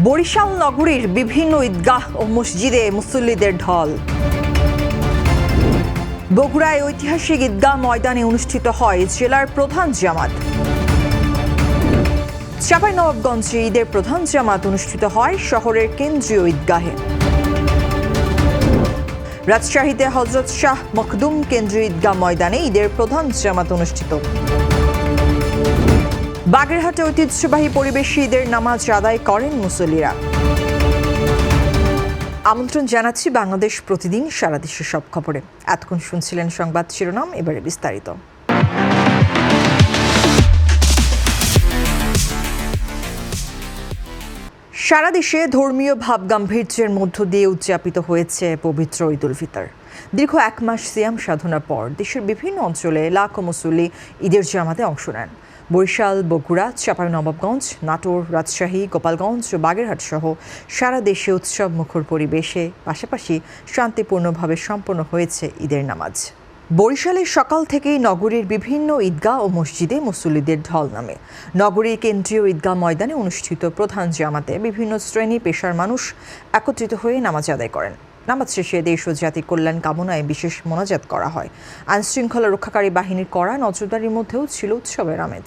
বরিশাল নগরীর বিভিন্ন ঈদগাহ ও মসজিদে মুসল্লিদের ঢল। বগুড়ায় ঐতিহাসিক ঈদগাহ ময়দানে অনুষ্ঠিত হয় জেলার প্রধান জামাত। চাঁপাইনবাবগঞ্জে ঈদের প্রধান জামাত অনুষ্ঠিত হয় শহরের কেন্দ্রীয় ঈদগাহে। রাজশাহীতে হযরত শাহ মখদুম কেন্দ্রীয় ঈদগাহ ময়দানে ঈদের প্রধান জামাত অনুষ্ঠিত। বাগেরহাটে ঐতিহ্যবাহী পরিবেশে ঈদের নামাজ আদায় করেন মুসল্লিরা। আমন্ত্রণ জানাচ্ছি বাংলাদেশ প্রতিদিন সারা দেশের সব খবরে। এতক্ষণ শুনছিলেন সংবাদ শিরোনাম, এবারে বিস্তারিত। সারা দেশে ধর্মীয় ভাবগাম্ভীর্যের মধ্য দিয়ে উদযাপিত হয়েছে পবিত্র ঈদ উল ফিতর। দীর্ঘ এক মাস সিয়াম সাধনার পর দেশের বিভিন্ন অঞ্চলে লাখো মুসল্লি ঈদের জামাতে অংশ নেন। বরিশাল, বগুড়া, চাঁপাইনবাবগঞ্জ, নাটোর, রাজশাহী, গোপালগঞ্জ ও বাগেরহাট সহ সারা দেশে উৎসব মুখর পরিবেশে পাশাপাশি শান্তিপূর্ণভাবে সম্পন্ন হয়েছে ঈদের নামাজ। বরিশালের সকাল থেকেই নগরীর বিভিন্ন ঈদগাহ ও মসজিদে মুসল্লিদের ঢল নামে। নগরীর কেন্দ্রীয় ঈদগাহ ময়দানে অনুষ্ঠিত প্রধান জামাতে বিভিন্ন শ্রেণী পেশার মানুষ একত্রিত হয়ে নামাজ আদায় করেন। নামাজ শেষে দেশ ও জাতির কল্যাণ কামনায় বিশেষ মোনাজাত করা হয়। আইনশৃঙ্খলা রক্ষাকারী বাহিনীর কড়া নজরদারির মধ্যেও ছিল উৎসবের আমেজ।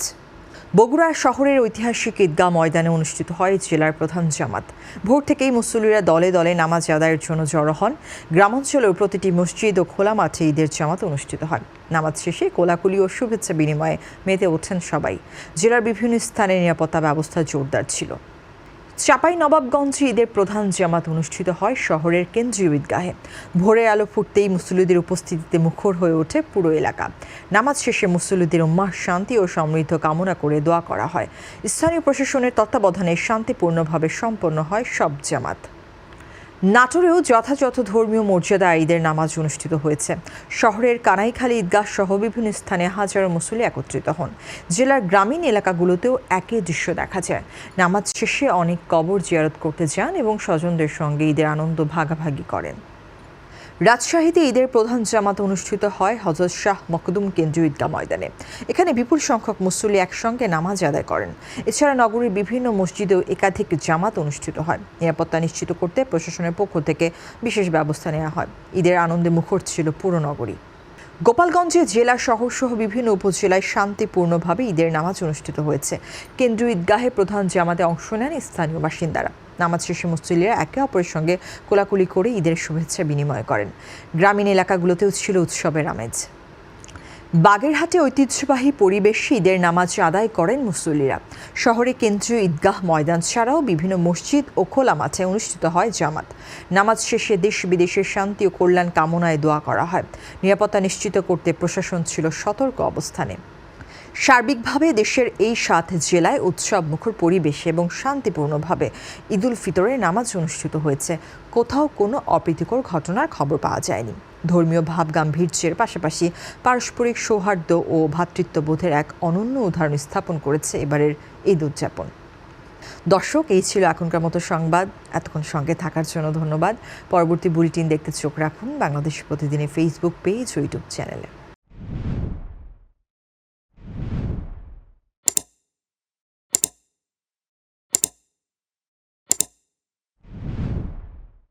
বগুড়া শহরের ঐতিহাসিক ঈদগাহ ময়দানে অনুষ্ঠিত হয় জেলার প্রধান জামাত। ভোর থেকেই মুসল্লিরা দলে দলে নামাজ আদায়ের জন্য জড়ো হন। গ্রামাঞ্চলেও প্রতিটি মসজিদ ও খোলা মাঠে ঈদের জামাত অনুষ্ঠিত হয়। নামাজ শেষে কোলাকুলি ও শুভেচ্ছা বিনিময়ে মেতে ওঠেন সবাই। জেলার বিভিন্ন স্থানে নিরাপত্তা ব্যবস্থা জোরদার ছিল। চাঁপাইনবাবগঞ্জে ঈদের প্রধান জামাত অনুষ্ঠিত হয় শহরের কেন্দ্রীয় ঈদগাহে। ভোরে আলো ফুটতেই মুসল্লিদের উপস্থিতিতে মুখর হয়ে ওঠে পুরো এলাকা। নামাজ শেষে মুসল্লিদের উম্মাহ শান্তি ও সমৃদ্ধ কামনা করে দোয়া করা হয়। স্থানীয় প্রশাসনের তত্ত্বাবধানে শান্তিপূর্ণভাবে সম্পন্ন হয় সব জামাত। নাটোরেও যথাযথ ধর্মীয় মর্যাদায় ঈদের নামাজ অনুষ্ঠিত হয়েছে। শহরের কানাইখালী ঈদগাহ সহ বিভিন্ন স্থানে হাজারো মুসল্লি একত্রিত হন। জেলার গ্রামীণ এলাকাগুলোতেও একই দৃশ্য দেখা যায়। নামাজ শেষে অনেক কবর জিয়ারত করতে যান এবং স্বজনদের সঙ্গে ঈদের আনন্দ ভাগাভাগি করেন। রাজশাহীতে ঈদের প্রধান জামাত অনুষ্ঠিত হয় হযরত শাহ মখদুম কেন্দ্রীয় ঈদগাহ ময়দানে। এখানে বিপুল সংখ্যক মুসল্লি একসঙ্গে নামাজ আদায় করেন। এছাড়া নগরীর বিভিন্ন মসজিদেও একাধিক জামাত অনুষ্ঠিত হয়। নিরাপত্তা নিশ্চিত করতে প্রশাসনের পক্ষ থেকে বিশেষ ব্যবস্থা নেওয়া হয়। ঈদের আনন্দে মুখর ছিল পুরো নগরী। গোপালগঞ্জে জেলা শহর সহ বিভিন্ন উপজেলায় শান্তিপূর্ণভাবে ঈদের নামাজ অনুষ্ঠিত হয়েছে। কেন্দ্রীয় ঈদগাহে প্রধান জামাতে অংশ নেন স্থানীয় বাসিন্দারা। নামাজ শেষে মুসল্লিরা একে অপরের সঙ্গে কোলাকুলি করে ঈদের শুভেচ্ছা বিনিময় করেন। গ্রামীণ এলাকাগুলোতেও ছিল উৎসবের আমেজ। বাগেরহাটে ঐতিহ্যবাহী পরিবেশে ঈদের নামাজ আদায় করেন মুসল্লিরা। শহরে কেন্দ্রীয় ঈদগাহ ময়দান ছাড়াও বিভিন্ন মসজিদ ও খোলা মাঠে অনুষ্ঠিত হয় জামাত। নামাজ শেষে দেশ বিদেশের শান্তি ও কল্যাণ কামনায় দোয়া করা হয়। নিরাপত্তা নিশ্চিত করতে প্রশাসন ছিল সতর্ক অবস্থানে। সার্বিকভাবে দেশের এই 7 জেলায় উৎসব মুখর পরিবেশে এবং শান্তিপূর্ণভাবে ঈদ উল ফিতরের নামাজ অনুষ্ঠিত হয়েছে। কোথাও কোনো অপ্রীতিকর ঘটনার খবর পাওয়া যায়নি। ধর্মীয় ভাবগাম্ভীর্যের পাশাপাশি পারস্পরিক সৌহার্দ্য ও ভ্রাতৃত্ববোধের এক অনন্য উদাহরণ স্থাপন করেছে এবারের ঈদ উদযাপন। দর্শক, এই ছিল এখনকার মতো সংবাদ। এতক্ষণ সঙ্গে থাকার জন্য ধন্যবাদ। পরবর্তী বুলেটিন দেখতে চোখ রাখুন বাংলাদেশ প্রতিদিনের ফেসবুক পেজ ও ইউটিউব চ্যানেলে।